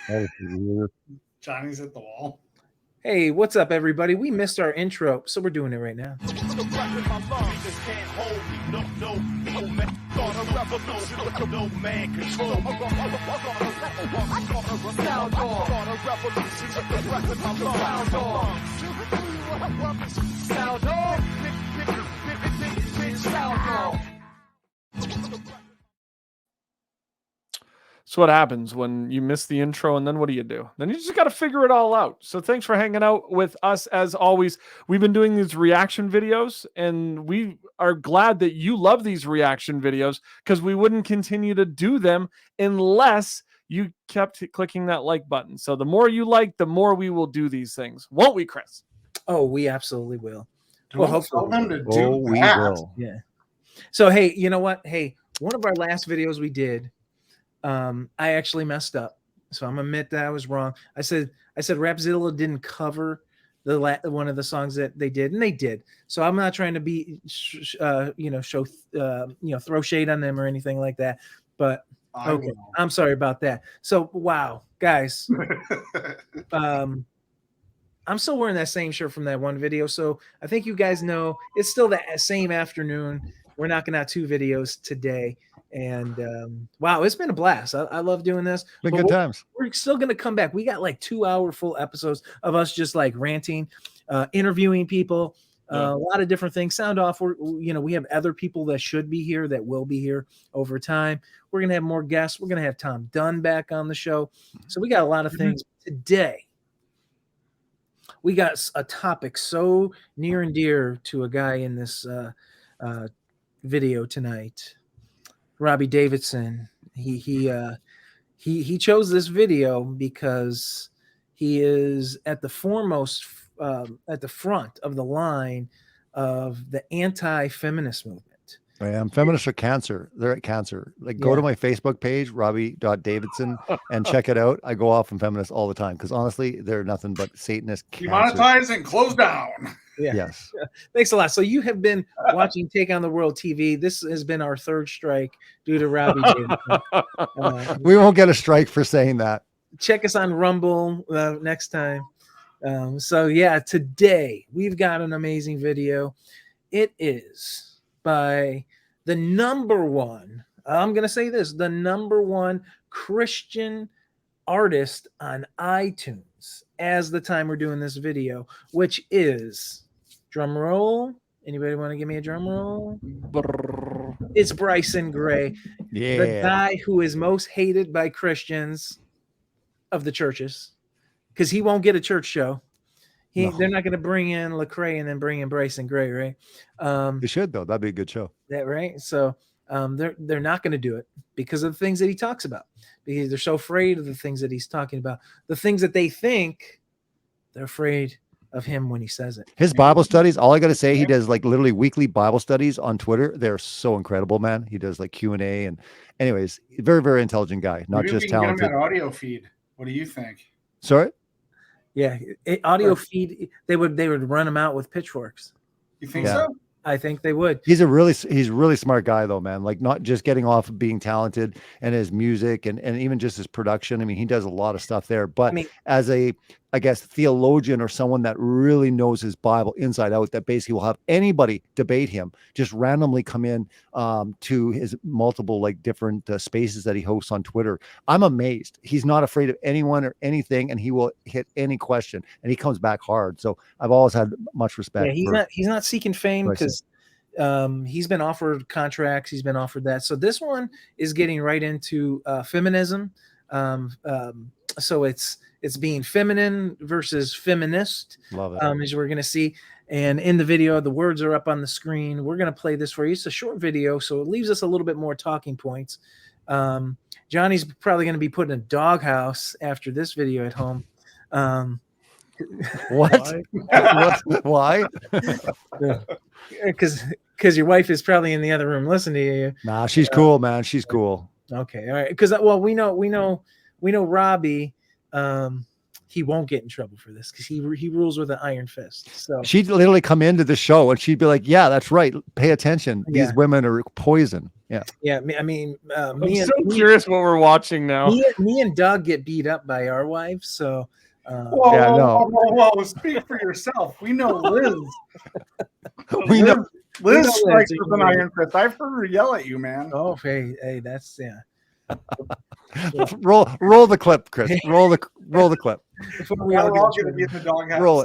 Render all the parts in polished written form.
That is weird. Johnny's at the wall. Hey, what's up, everybody? We missed our intro, so we're doing it right now. So what happens when you miss the intro, and then what do? Then you just got to figure it all out. So thanks for hanging out with us as always. We've been doing these reaction videos, and we are glad that you love these reaction videos because we wouldn't continue to do them unless you kept clicking that like button. So the more you like, the more we will do these things. Won't we, Chris? Oh, we absolutely will. Well, hopefully them to do We that. will. Yeah. So, hey, you know what? Hey, one of our last videos we did, I actually messed up. So I'm admit that I was wrong. I said Rapzilla didn't cover one of the songs that they did, and they did. So I'm not trying to be, throw shade on them or anything like that. But okay, I'm sorry about that. So wow, guys, I'm still wearing that same shirt from that one video. So I think you guys know it's still that same afternoon. We're knocking out 2 videos today. And wow, it's been a blast. I love doing this. Been good times. We're still going to come back. We got like 2-hour full episodes of us just like ranting, interviewing people, a lot of different things. Sound off. We have other people that should be here that will be here over time. We're going to have more guests. We're going to have Tom Dunn back on the show. So we got a lot of things today. We got a topic so near and dear to a guy in this video tonight. Robbie Davidson. He chose this video because he is at the foremost, at the front of the line of the anti-feminist movement. I am. Feminists are cancer. They're at cancer. Like, go to my Facebook page, Robbie.Davidson, and check it out. I go off on feminists all the time because honestly, they're nothing but Satanist cancer. Demonetize and close down. Yeah. Yes. Thanks a lot. So you have been watching Take on the World TV. This has been our 3rd strike due to Robbie Davidson. We won't get a strike for saying that. Check us on Rumble next time. So yeah, today we've got an amazing video. It is by the number one, I'm going to say this, the number one Christian artist on iTunes as the time we're doing this video, which is, drum roll. Anybody want to give me a drum roll? It's Bryson Gray, the guy who is most hated by Christians of the churches, because he won't get a church show. They're not going to bring in Lecrae and then bring in Bryson Gray, right? They should, though. That'd be a good show. That right? So they're not going to do it because of the things that he talks about. Because they're so afraid of the things that he's talking about. The things that they think, they're afraid of him when he says it. His Bible studies, all I got to say, he does like literally weekly Bible studies on Twitter. They're so incredible, man. He does like Q&A, and anyways, very, very intelligent guy, not just talented. Get him that audio feed. What do you think? Sorry? Yeah, audio feed. They would run him out with pitchforks. You think so? I think they would. He's really smart guy though, man. Like, not just getting off of being talented and his music and even just his production. I mean, he does a lot of stuff there, but as a, I guess, theologian or someone that really knows his Bible inside out, that basically will have anybody debate him, just randomly come in to his multiple like different spaces that he hosts on Twitter. I'm amazed. He's not afraid of anyone or anything, and he will hit any question, and he comes back hard. So I've always had much respect. Yeah, he's not seeking fame because he's been offered contracts. He's been offered that. So this one is getting right into feminism. So it's being feminine versus feminist. Love it. As we're going to see. And in the video, the words are up on the screen. We're going to play this for you. It's a short video, so it leaves us a little bit more talking points. Johnny's probably going to be put in a doghouse after this video at home. What? Why? Because your wife is probably in the other room listening to you. Nah, she's cool, man. She's cool. Okay, all right. Because we know Robbie. he won't get in trouble for this because he rules with an iron fist. So she'd literally come into the show and she'd be like, "Yeah, that's right. Pay attention. These women are poison." Yeah. Yeah. I mean, I'm so curious what we're watching now. Me and Doug get beat up by our wives. So, whoa, speak for yourself. We know Liz. Liz strikes with an iron fist. I've heard her yell at you, man. Oh, hey, that's roll the clip, Chris. Roll the clip. We're all going to be in the doghouse. Roll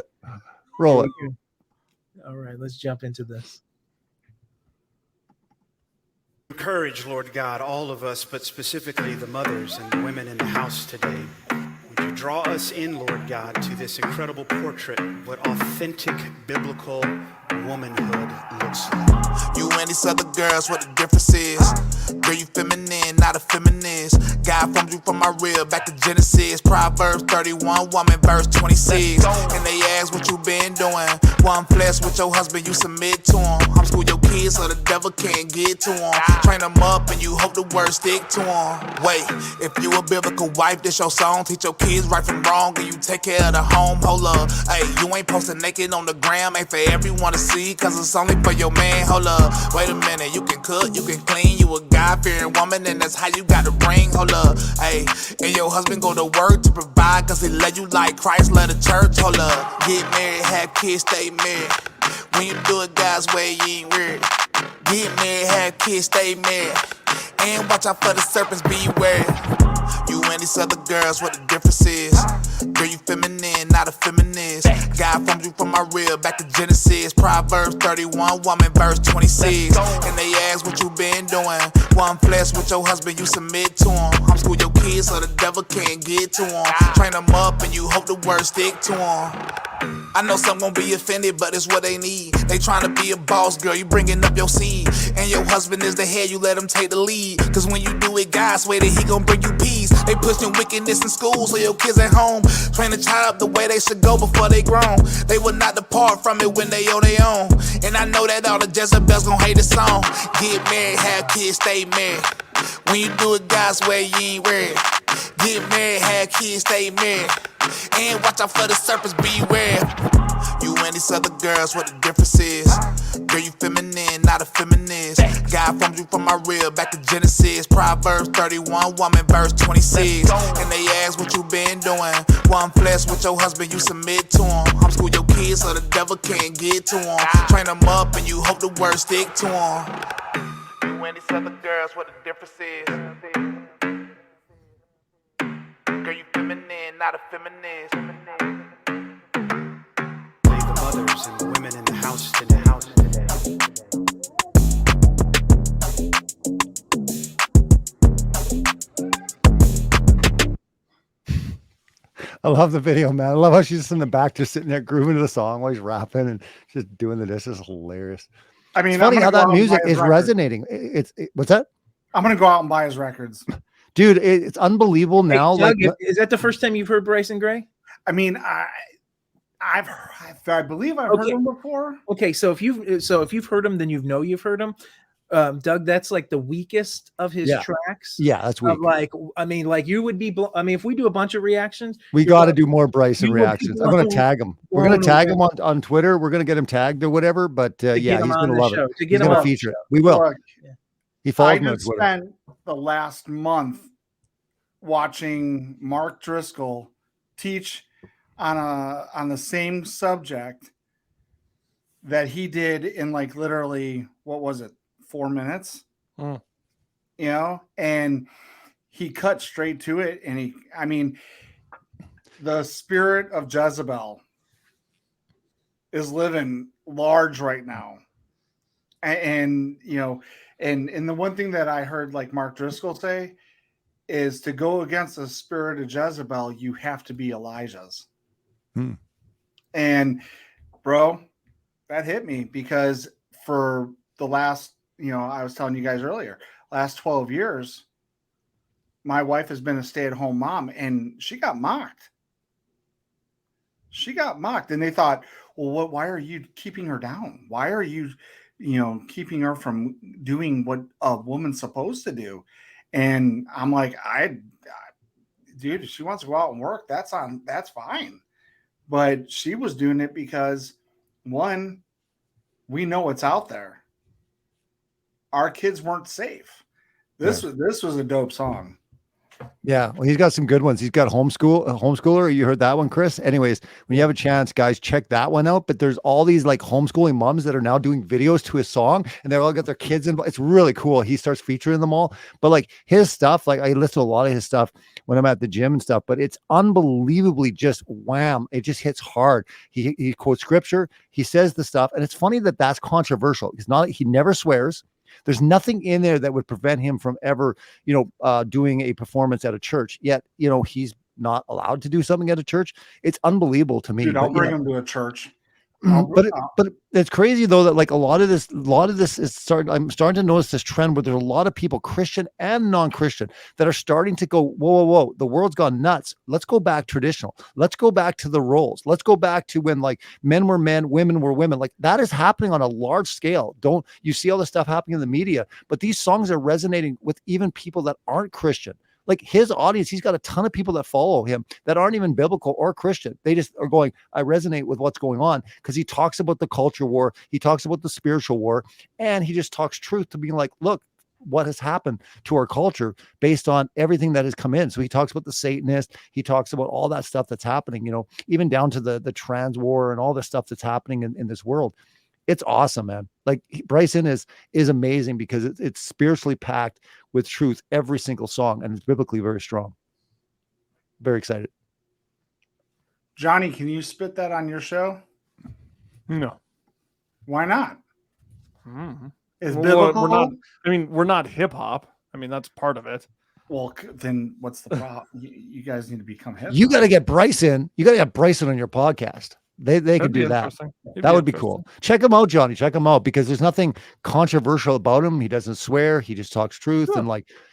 it. All right, let's jump into this. Encourage, Lord God, all of us, but specifically the mothers and the women in the house today. Would you draw us in, Lord God, to this incredible portrait of what authentic biblical womanhood looks like? You and these other girls, what the difference is? Girl, you feminine, not a feminist. God formed you from my rib, back to Genesis. Proverbs 31, woman, verse 26. And they ask what you been doing. One flesh with your husband, you submit to him. Homeschool your kids so the devil can't get to them. Train them up and you hope the word stick to them. Wait, if you a biblical wife, this your song. Teach your kids right from wrong and you take care of the home. Hold up, hey, you ain't posting naked on the gram. Ain't for everyone to see, cause it's only for your man. Hold up, wait a minute, you can cook, you can clean. You a God-fearing woman and that's how you got to bring. Hold up, hey, and your husband go to work to provide, cause he led you like Christ led the church. Hold up, get married, have kids, stay married. When you do it God's way, you ain't weird. Get married, have kids, stay married. And watch out for the serpents, beware. You and these other girls, what the difference is? Girl, you feminine, not a feminist. God formed you from my rib, back to Genesis. Proverbs 31, woman, verse 26. And they ask what you been doing. One flesh with your husband, you submit to him. Homeschool your kids so the devil can't get to them. Train them up and you hope the word stick to them. I know some gon' be offended, but it's what they need. They tryna be a boss, girl, you bringing up your seed. And your husband is the head, you let him take the lead. Cause when you do it God's way, that he gon' bring you peace. They pushing wickedness in school, so your kids at home train the child up the way they should go before they grown. They will not depart from it when they on their own. And I know that all the Jezebels gon' hate the song. Get married, have kids, stay married. When you do it God's way, you ain't worried. Get married, have kids, stay married. And watch out for the serpents, beware. You and these other girls, what the difference is? Girl, you feminine, not a feminist. God formed you from my rib, back to Genesis. Proverbs 31, woman, verse 26. And they ask what you been doing. One flesh with your husband, you submit to him. Homeschool your kids so the devil can't get to them. Train them up and you hope the word stick to them. You and these other girls, what the difference is? Girl, you feminine, not a feminist. Play the mothers and the women in the house today. I love the video, man. I love how she's just in the back, just sitting there grooving to the song while he's rapping and just doing the dishes. Hilarious. I mean, it's funny how that music is resonating. What's that? I'm gonna go out and buy his records, dude. It's unbelievable now. Doug, is that the first time you've heard Bryson Gray? I mean, I believe I've heard him before. Okay, so if you've heard him, then you've heard him. Doug, that's like the weakest of his tracks. Yeah, that's weak. Like you would be. If we do a bunch of reactions, we got to do more Bryson reactions. I'm going to tag him. We're going to tag him on Twitter. We're going to get him tagged or whatever. But yeah, he's going to love it. He's going to feature it. We will. He follows me on Twitter. I spent the last month watching Mark Driscoll teach on the same subject that he did in like literally, what was it, 4 minutes? You know, and he cut straight to it. And the spirit of Jezebel is living large right now. And you know, and the one thing that I heard like Mark Driscoll say is to go against the spirit of Jezebel, you have to be Elijah's. And bro, that hit me because for the last, I was telling you guys earlier, last 12 years, my wife has been a stay-at-home mom and she got mocked. And they thought, well, why are you keeping her down? Why are you, keeping her from doing what a woman's supposed to do? And I'm like, dude, if she wants to go out and work, that's fine. But she was doing it because, one, we know what's out there. Our kids weren't safe. This was a dope song. Yeah, well, he's got some good ones. He's got homeschooler. You heard that one, Chris? Anyways, when you have a chance, guys, check that one out. But there's all these like homeschooling moms that are now doing videos to his song, and they're all got their kids involved. It's really cool. He starts featuring them all. But like his stuff, like I listen to a lot of his stuff when I'm at the gym and stuff, but it's unbelievably just wham. It just hits hard. He quotes scripture. He says the stuff, and it's funny that that's controversial. He never swears. There's nothing in there that would prevent him from ever, doing a performance at a church. Yet, he's not allowed to do something at a church. It's unbelievable to me. Dude, I'll bring him to a church. But it's crazy though that like a lot of this is I'm starting to notice this trend where there's a lot of people, Christian and non-Christian, that are starting to go, whoa, the world's gone nuts. Let's go back traditional. Let's go back to the roles. Let's go back to when like men were men, women were women. Like that is happening on a large scale. Don't you see all this stuff happening in the media? But these songs are resonating with even people that aren't Christian. Like his audience, he's got a ton of people that follow him that aren't even biblical or Christian. They just are going, I resonate with what's going on because he talks about the culture war. He talks about the spiritual war, and he just talks truth to being like, look, what has happened to our culture based on everything that has come in. So he talks about the Satanist. He talks about all that stuff that's happening, even down to the trans war and all the stuff that's happening in this world. It's awesome, man. Like Bryson is amazing because it's spiritually packed with truth every single song, and it's biblically very strong. Very excited. Johnny, can you spit that on your show? No. Why not? Mm-hmm. Is biblical? We're not hip hop. I mean, that's part of it. Well, then what's the problem? You guys need to become hip hop. You got to get Bryson. You got to have Bryson on your podcast. They could do that. That would be cool. Check him out, Johnny. Check him out because there's nothing controversial about him. He doesn't swear. He just talks truth and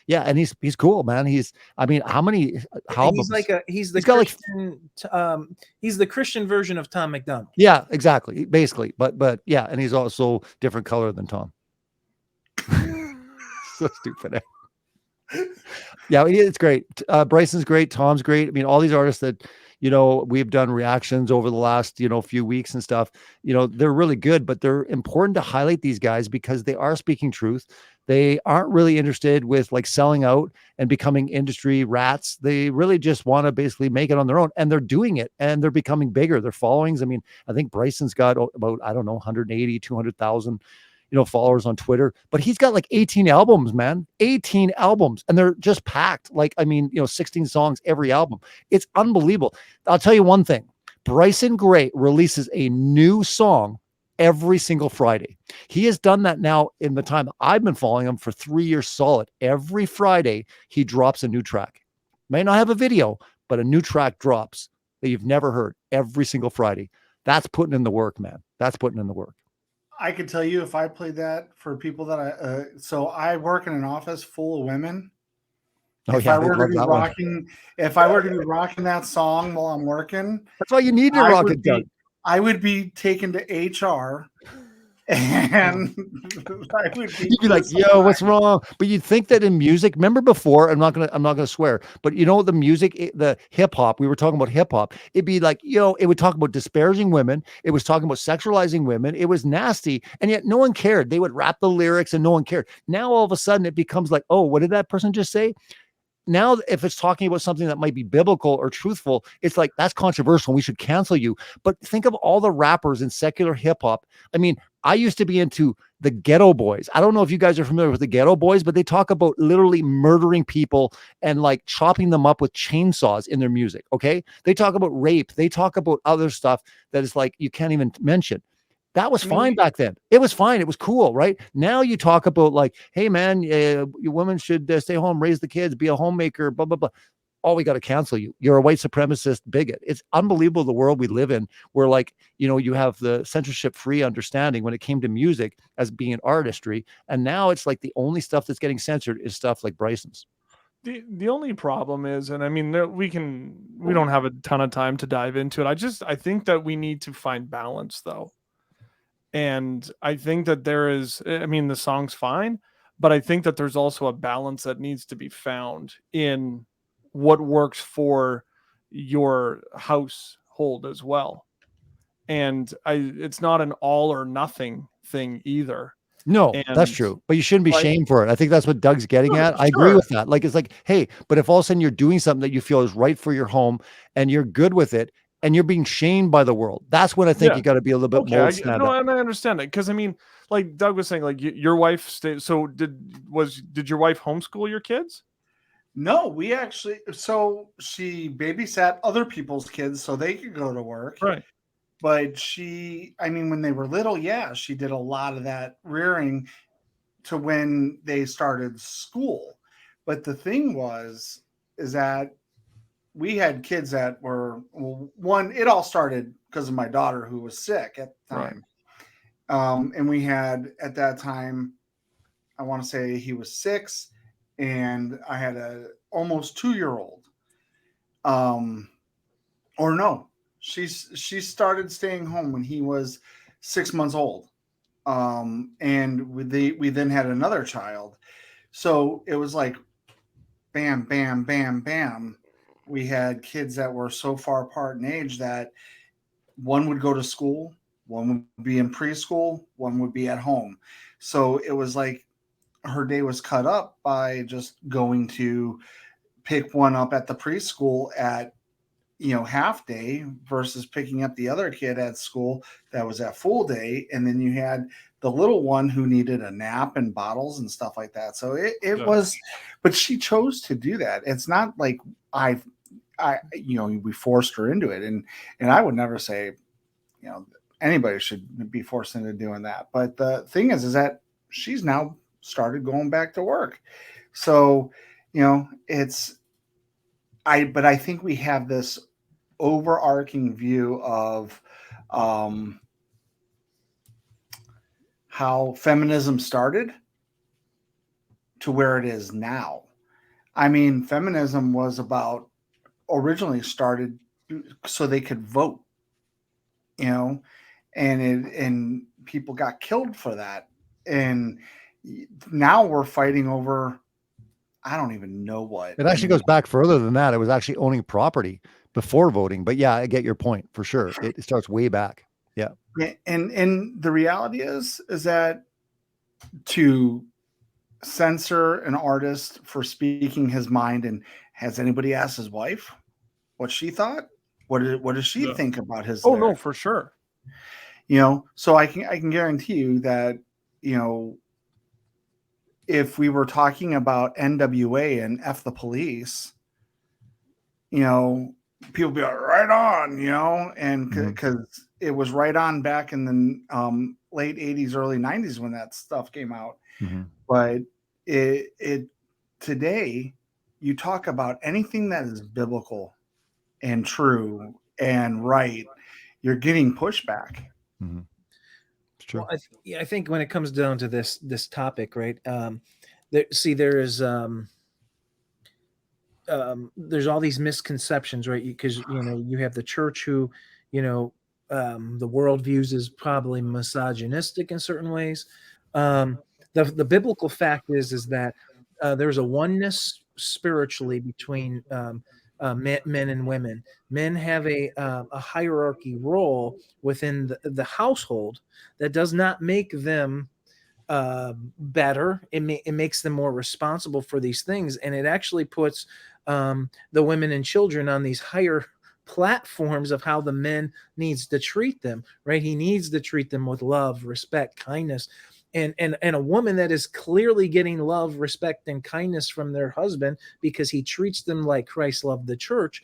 and he's cool, man. How many albums? He's the Christian version of Tom McDonald. Yeah, exactly. Basically, but yeah, and he's also different color than Tom. So stupid. Yeah, it's great. Bryson's great. Tom's great. I mean, all these artists that we've done reactions over the last few weeks and stuff. They're really good, but they're important to highlight these guys because they are speaking truth. They aren't really interested with like selling out and becoming industry rats. They really just want to basically make it on their own, and they're doing it, and they're becoming bigger. Their followings. I mean, I think Bryson's got about 180, 200,000. Followers on Twitter, but he's got like 18 albums, man, 18 albums, and they're just packed. 16 songs every album. It's unbelievable. I'll tell you one thing. Bryson Gray releases a new song every single Friday. He has done that now in the time I've been following him for 3 years solid. Every Friday, he drops a new track. May not have a video, but a new track drops that you've never heard every single Friday. That's putting in the work, man. That's putting in the work. I could tell you if I played that for people that so I work in an office full of women. If I were to be rocking that song while I'm working, that's why you need to rock it, Doug. I would be taken to HR, and you'd be like, "Yo, what's wrong?" But you'd think that in music, remember before? I'm not gonna swear, but the music, the hip hop. We were talking about hip hop. It'd be like, it would talk about disparaging women. It was talking about sexualizing women. It was nasty, and yet no one cared. They would rap the lyrics, and no one cared. Now all of a sudden, it becomes like, oh, what did that person just say? Now, if it's talking about something that might be biblical or truthful, it's like, that's controversial. We should cancel you. But think of all the rappers in secular hip hop. I mean, I used to be into the Ghetto Boys. I don't know if you guys are familiar with the Ghetto Boys, but they talk about literally murdering people and like chopping them up with chainsaws in their music. Okay. They talk about rape. They talk about other stuff that is like, you can't even mention. That was fine back then. It was fine. It was cool, right? Now you talk about like, hey, man, women should stay home, raise the kids, be a homemaker, blah, blah, blah. Oh, we got to cancel you. You're a white supremacist bigot. It's unbelievable the world we live in where like, you have the censorship-free understanding when it came to music as being an artistry. And now it's like the only stuff that's getting censored is stuff like Bryson's. The only problem is, and I mean, we don't have a ton of time to dive into it. I think that we need to find balance though. And I think that the song's fine, but I think that there's also a balance that needs to be found in what works for your household as well. And it's not an all or nothing thing either. No, that's And true. But you shouldn't be like, shamed for it. I think that's what Doug's getting at. I agree sure. with that. Like, it's like, hey, but if all of a sudden you're doing something that you feel is right for your home and you're good with it and you're being shamed by the world, that's when I think Yeah. you got to be a little bit Okay, mold snapped up. and I understand it, because I mean, like Doug was saying, like your wife stayed. So did your wife homeschool your kids? No, we actually, so she babysat other people's kids so they could go to work. Right. But I mean, when they were little, yeah, she did a lot of that rearing to when they started school. But the thing is that we had kids that were, well, one, it all started because of my daughter who was sick at the time. Right. And we had at that time, I want to say he was 6 and I had a almost 2-year-old. Or no, she started staying home when he was 6 months old. And we then had another child. So it was like bam, bam, bam, bam. We had kids that were so far apart in age that one would go to school, one would be in preschool, one would be at home. So it was like her day was cut up by just going to pick one up at the preschool at, half day versus picking up the other kid at school that was at full day. And then you had the little one who needed a nap and bottles and stuff like that. So it was, but she chose to do that. It's not like we forced her into it. And I would never say, anybody should be forced into doing that. But the thing is that she's now started going back to work. So, but I think we have this overarching view of how feminism started to where it is now. I mean, feminism was originally started so they could vote, and people got killed for that. And now we're fighting over, I don't even know what. It actually goes back further than that. It was actually owning property before voting. But yeah, I get your point for sure. It starts way back. Yeah. And the reality is that to censor an artist for speaking his mind, and has anybody asked his wife what she thought? What does she think about his lyrics? No, for sure. So I can guarantee you that, if we were talking about NWA and F the Police, people be like, right on, and because it was right on back in the late 80s, early 90s when that stuff came out. Mm-hmm. But it today, you talk about anything that is biblical and true and right, you're getting pushback. Mm-hmm. It's true. Well, I think when it comes down to this topic, right? There's all these misconceptions, right? Because you have the church who, the world views as probably misogynistic in certain ways. The biblical fact is that there's a oneness spiritually between men and women. Men have a hierarchy role within the household that does not make them better. It makes them more responsible for these things, and it actually puts the women and children on these higher platforms of how the men needs to treat them, right? He needs to treat them with love, respect, kindness. And a woman that is clearly getting love, respect, and kindness from their husband because he treats them like Christ loved the church,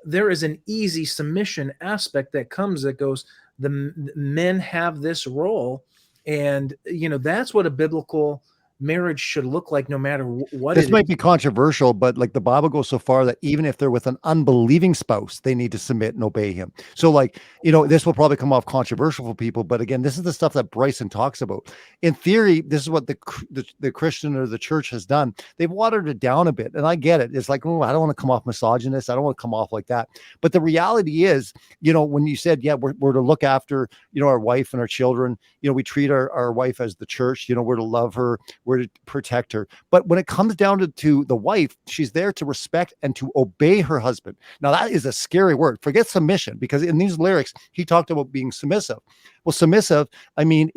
there is an easy submission aspect that goes, the men have this role. And, that's what a biblical marriage should look like, no matter what. This might be controversial, but like the Bible goes so far that even if they're with an unbelieving spouse, they need to submit and obey him. So this will probably come off controversial for people, but again, this is the stuff that Bryson talks about. In theory, this is what the Christian or the church has done. They've watered it down a bit, and I get it. It's like, oh, I don't want to come off misogynist. I don't want to come off like that. But the reality is, when you said, yeah, we're to look after, our wife and our children, we treat our wife as the church, we're to love her, we're we're to protect her. But when it comes down to the wife, she's there to respect and to obey her husband. Now, that is a scary word. Forget submission, because in these lyrics, he talked about being submissive. Well, submissive, I mean,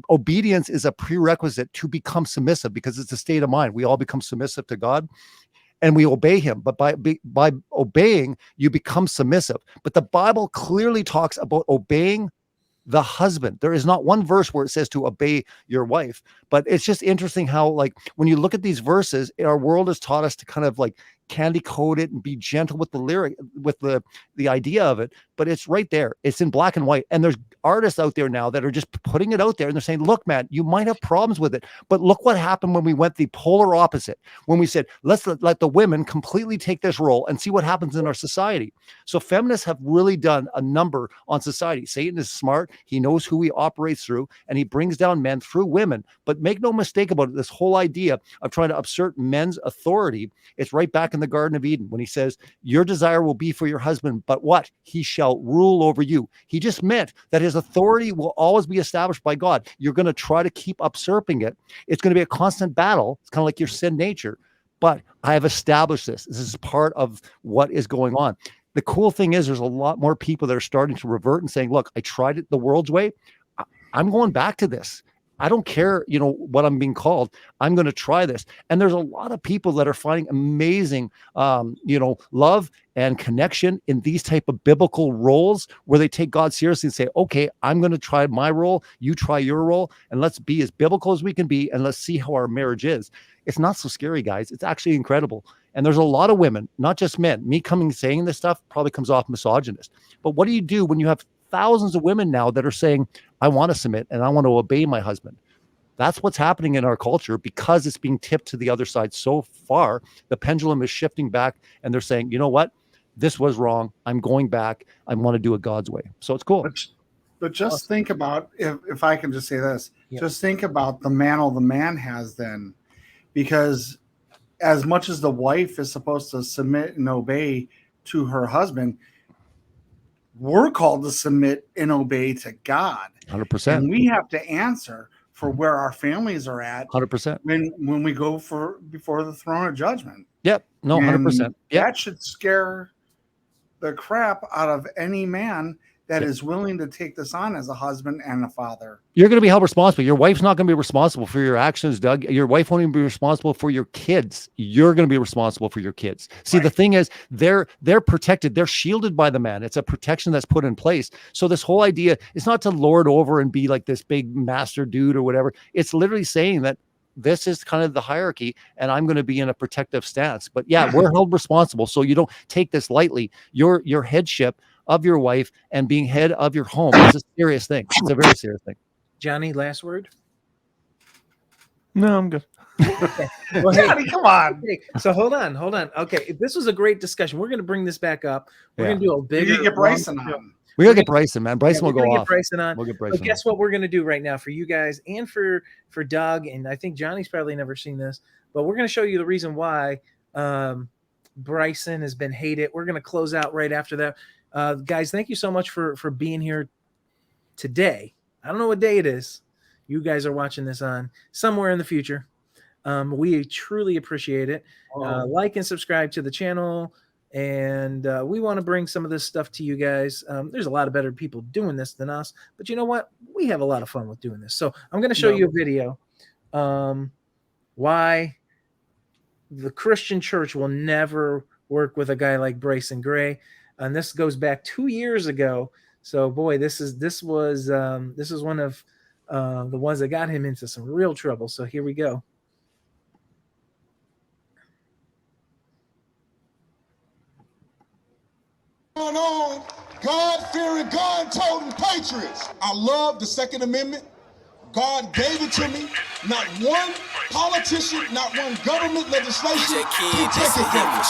obedience is a prerequisite to become submissive, because it's a state of mind. We all become submissive to God and we obey him. But by obeying, you become submissive. But the Bible clearly talks about obeying the husband. There is not one verse where it says to obey your wife. But it's just interesting how, like, when you look at these verses, our world has taught us to kind of like candy coat it and be gentle with the lyric, with the idea of it. But it's right there. It's in black and white. And there's artists out there now that are just putting it out there, and they're saying, look, man, you might have problems with it, but look what happened when we went the polar opposite, when we said, let's let the women completely take this role and see what happens in our society. So feminists have really done a number on society. Satan is smart. He knows who he operates through, and he brings down men through women. But make no mistake about it, this whole idea of trying to assert men's authority, it's right back in the Garden of Eden when he says, your desire will be for your husband, but what? He shall rule over you. He just meant that his authority will always be established by God. You're going to try to keep usurping it. It's going to be a constant battle. It's kind of like your sin nature. But I have established this. This is part of what is going on. The cool thing is there's a lot more people that are starting to revert and saying, look, I tried it the world's way. I'm going back to this. I don't care, what I'm being called. I'm going to try this. And there's a lot of people that are finding amazing, love and connection in these type of biblical roles where they take God seriously and say, okay, I'm going to try my role. You try your role, and let's be as biblical as we can be. And let's see how our marriage is. It's not so scary, guys. It's actually incredible. And there's a lot of women, not just men. Me saying this stuff probably comes off misogynist. But what do you do when you have thousands of women now that are saying, I want to submit and I want to obey my husband? That's what's happening in our culture, because it's being tipped to the other side so far. The pendulum is shifting back, and they're saying, you know what? This was wrong. I'm going back. I want to do it God's way. So it's cool. But just think about, if I can just say this, just think about the mantle the man has then, because as much as the wife is supposed to submit and obey to her husband, we're called to submit and obey to God. 100%. And we have to answer for where our families are at 100% when we go before the throne of judgment. Yep. No, 100%. Yeah. That should scare the crap out of any man that is willing to take this on as a husband and a father. You're going to be held responsible. Your wife's not going to be responsible for your actions, Doug. Your wife won't even be responsible for your kids. You're going to be responsible for your kids. See, The thing is, they're protected. They're shielded by the man. It's a protection that's put in place. So this whole idea is not to lord over and be like this big master dude or whatever. It's literally saying that this is kind of the hierarchy, and I'm going to be in a protective stance. But yeah, we're held responsible. So you don't take this lightly. Your headship of your wife and being head of your home is a serious thing. It's a very serious thing. Johnny, last word? No, I'm good. Okay. Well, hey, Johnny, come on. So hold on. Okay, this was a great discussion. We're going to bring this back up. We're going to do a bigger. You get Bryson on. We gotta get Bryson, man. Bryson will go off. Bryson on. We'll get Bryson. But guess what we're going to do right now for you guys and for Doug, and I think Johnny's probably never seen this, but we're going to show you the reason why Bryson has been hated. We're going to close out right after that. Guys, thank you so much for being here today. I don't know what day it is. You guys are watching this on somewhere in the future. We truly appreciate it. Like and subscribe to the channel. And we want to bring some of this stuff to you guys. There's a lot of better people doing this than us. But you know what? We have a lot of fun with doing this. So I'm going to show you a video why the Christian church will never work with a guy like Bryson Gray. And this goes back 2 years ago. So boy, this was one of the ones that got him into some real trouble. So here we go. Going on, God-fearing, God-toting patriots. I love the Second Amendment. God gave it to me. Not one politician, not one government legislation can take it from me.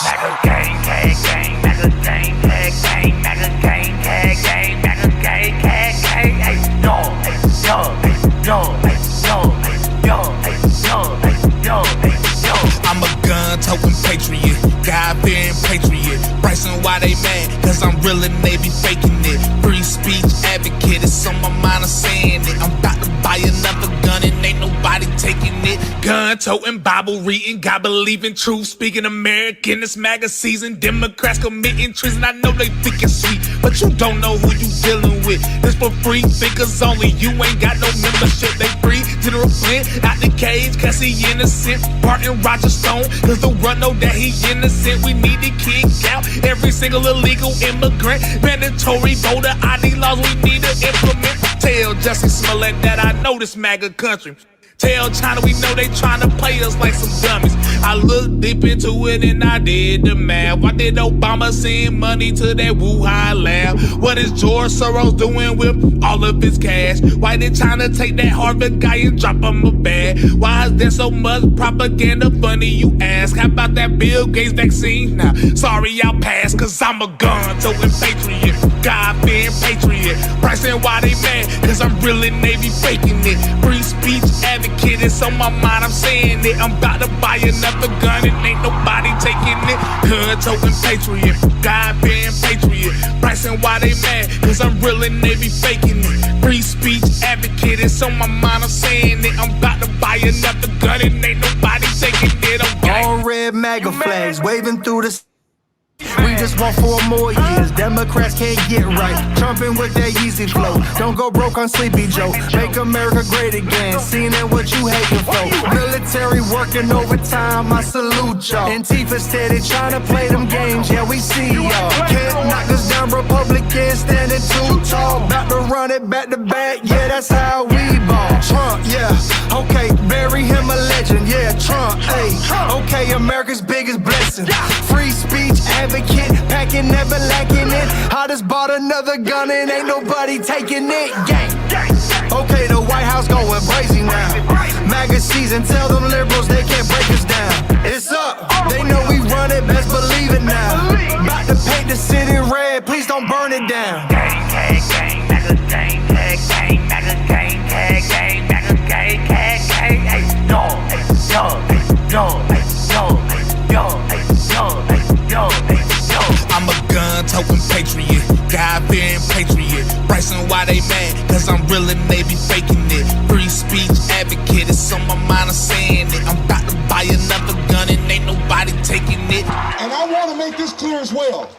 I'm a gun-toting patriot, God-fearing patriot. Bryson, why they mad? Cause I'm real and they be faking it. Free speech advocate, it's on my mind, I'm saying it. I'm about to buy another gun and ain't nobody taking it. Gun gun-toting, Bible-reading, God-believing, truth-speaking American. This MAGA season, Democrats committing treason. I know they think it's sweet, but you don't know who you dealing with. This for free thinkers only. You ain't got no membership. They free. General Flint out the cage, cause he innocent. Barton Roger Stone, cause the run know that he innocent. We need to kick out every single illegal immigrant. Mandatory voter ID laws we need to implement. Tell Jussie Smollett that I know this MAGA country. Tell China we know they trying to play us like some dummies. I looked deep into it and I did the math. Why did Obama send money to that Wuhan lab? What is George Soros doing with all of his cash? Why did China take that Harvard guy and drop him a bag? Why is there so much propaganda? Funny you ask. How about that Bill Gates vaccine? Now, sorry I'll pass, cause I'm a gun-toting patriot, God-fearing patriot. Bryson, why they mad? Cause I'm really Navy faking it. Free speech advocate, it's on my mind, I'm saying it. I'm about to buy another gun and ain't nobody taking it. Gun-toting patriot, God-fearing patriot. Bryson, why they mad? Cause I'm really Navy faking it. Free speech advocate, it's on my mind, I'm saying it. I'm about to buy another gun and ain't nobody taking it. Okay. All red MAGA flags waving through the. We just want 4 more years. Democrats can't get right. Trumping with that Yeezy flow. Don't go broke on Sleepy Joe. Make America great again. Seeing that what you hating for. Military working overtime. I salute y'all. Antifa steady trying to play them games. Yeah, we see y'all. Can't knock us down. Republicans standing too tall. About to run it back to back. Yeah, that's how we ball. Trump, yeah. Okay, bury him a legend. Yeah, Trump. Hey, okay, America's biggest blessing. Free speech advocate, packing, never lacking it. I just bought another gun and ain't nobody taking it. Gang. Okay, the White House going brazy now. MAGA season, tell them liberals they can't break us down. It's up, they know we run it, best believe it now. About to paint the city red, please don't burn it down. Gang, gang, gang, MAGA gang, gang, MAGA gang, gang, MAGA gang, gang, hey, yo, I'm a gun-toting patriot, God-fearing patriot. Bryson, why they mad? Cause I'm really Navy faking it. Free speech advocate, it's on my mind, I'm saying it. I'm about to buy another gun and ain't nobody taking it. And I want to make this clear as well.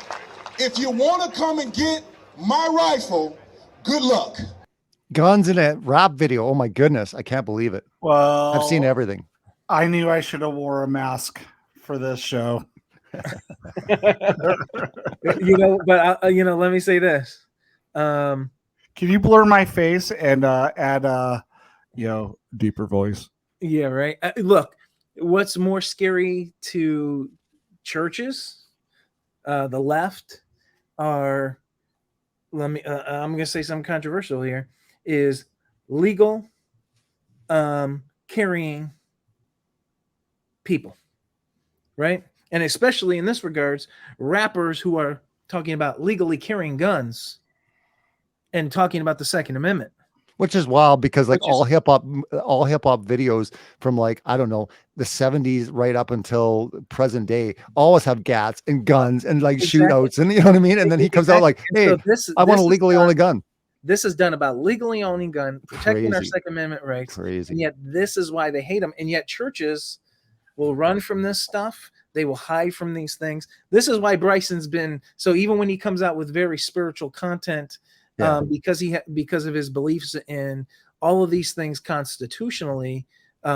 If you want to come and get my rifle, good luck. Guns in a rap video. Oh my goodness. I can't believe it. Well, I've seen everything. I knew I should have wore a mask for this show. But let me say this. Can you blur my face and add deeper voice? Yeah, right. Look, what's more scary to churches, the left, are, I'm going to say something controversial here, is legal carrying people, right? And especially in this regards, rappers who are talking about legally carrying guns and talking about the Second Amendment. Which is wild because all hip hop videos from I don't know, the 70s right up until present day always have gats and guns and shootouts, and you know what I mean? And then he comes out like, hey, so I want to legally own a gun. This is done about legally owning gun, protecting our Second Amendment rights. Crazy. And yet this is why they hate them. And yet churches will run from this stuff. They will hide from these things. This is why Bryson's been, so even when he comes out with very spiritual content, because of his beliefs in all of these things constitutionally,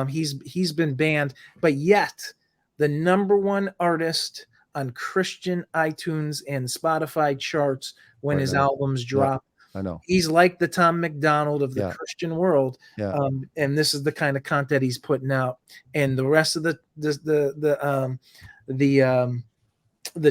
he's been banned. But yet the #1 artist on Christian iTunes and Spotify charts when his albums drop. I know. He's like the Tom McDonald of the Christian world. Yeah. And this is the kind of content he's putting out. And the rest of the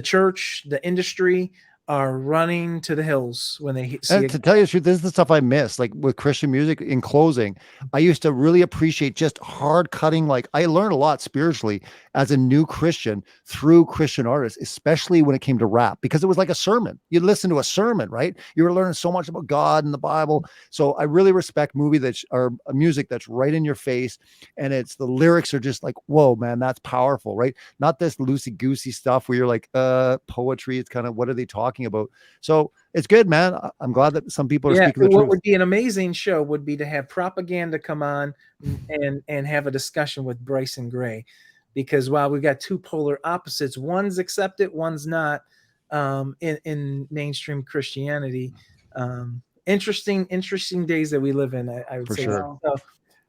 church, the industry, are running to the hills when they see it. To tell you the truth, this is the stuff I miss. Like with Christian music, in closing, I used to really appreciate just hard cutting. I learned a lot spiritually as a new Christian through Christian artists, especially when it came to rap, because it was like a sermon. You'd listen to a sermon, right? You were learning so much about God and the Bible. So I really respect music that's right in your face. And the lyrics are just like, whoa, man, that's powerful, right? Not this loosey goosey stuff where you're like, poetry. It's kind of, what are they talking talking about. So it's good, man. I'm glad that some people are speaking the what truth. would be an amazing show would be to have propaganda come on and have a discussion with Bryson Gray, because while we've got two polar opposites, one's accepted, one's not, in mainstream Christianity. Interesting days that we live in. I would For say. sure. So,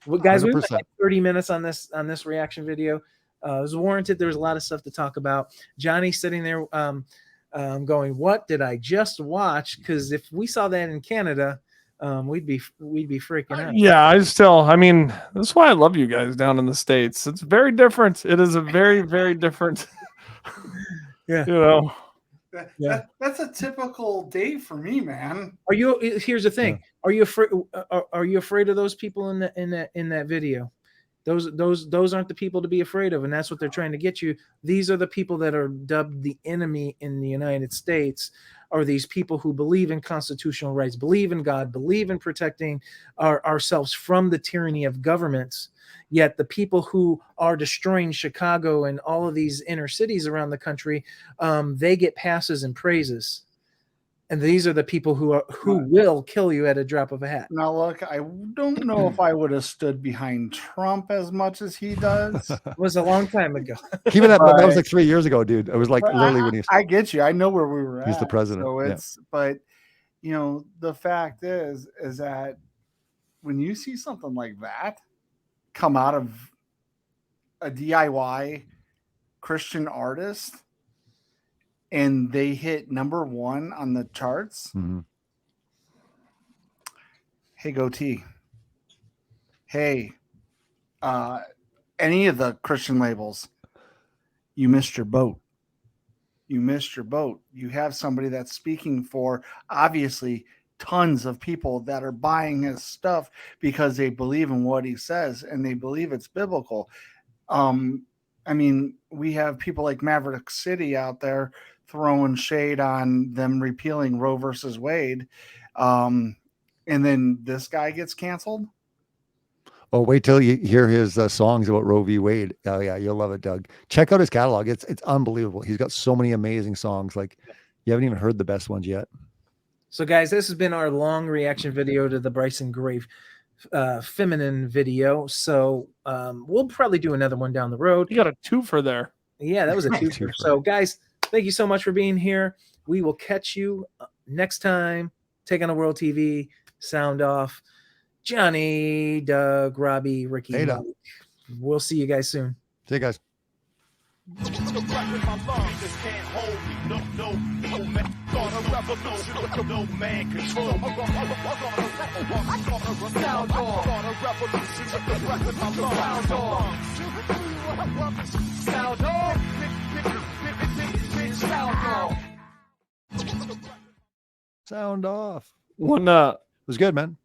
well, guys, we went 100%. like 30 minutes on this reaction video. It was warranted. There was a lot of stuff to talk about. Johnny sitting there going, "What did I just watch?" Because if we saw that in Canada, we'd be freaking out. Yeah, I mean, that's why I love you guys down in the States. It's very different. It is a very, very different, Yeah. you know. That's a typical day for me, man. Are you? Here's the thing. Are you afraid? Are you afraid of those people in that video? Those aren't the people to be afraid of, and that's what they're trying to get you. These are the people that are dubbed the enemy in the United States. Are these people who believe in constitutional rights, believe in God, believe in protecting ourselves from the tyranny of governments? Yet the people who are destroying Chicago and all of these inner cities around the country, they get passes and praises. And these are the people who will kill you at a drop of a hat. Now, look, I don't know if I would have stood behind Trump as much as he does. It was a long time ago. Even that was like 3 years ago, dude. It was like literally when I get you. I know where we were at. He's the president. So it's, but you know, the fact is that when you see something like that come out of a DIY Christian artist and they hit #1 on the charts. Mm-hmm. Hey, Goatee. Hey, any of the Christian labels, you missed your boat. You missed your boat. You have somebody that's speaking for, obviously, tons of people that are buying his stuff because they believe in what he says and they believe it's biblical. I mean, we have people like Maverick City out there throwing shade on them repealing Roe versus Wade. And then this guy gets canceled. Oh, wait till you hear his songs about Roe v. Wade. Oh yeah, you'll love it, Doug. Check out his catalog. It's unbelievable. He's got so many amazing songs. Like you haven't even heard the best ones yet. So guys, this has been our long reaction video to the Bryson Gray feminine video. So we'll probably do another one down the road. You got a twofer there. Yeah, that was a twofer. So guys, thank you so much for being here. We will catch you next time. Take on the World TV. Sound off. Johnny, Doug, Robbie, Ricky. Hey, Mike. We'll see you guys soon. See you guys. Sound off. One it was good, man.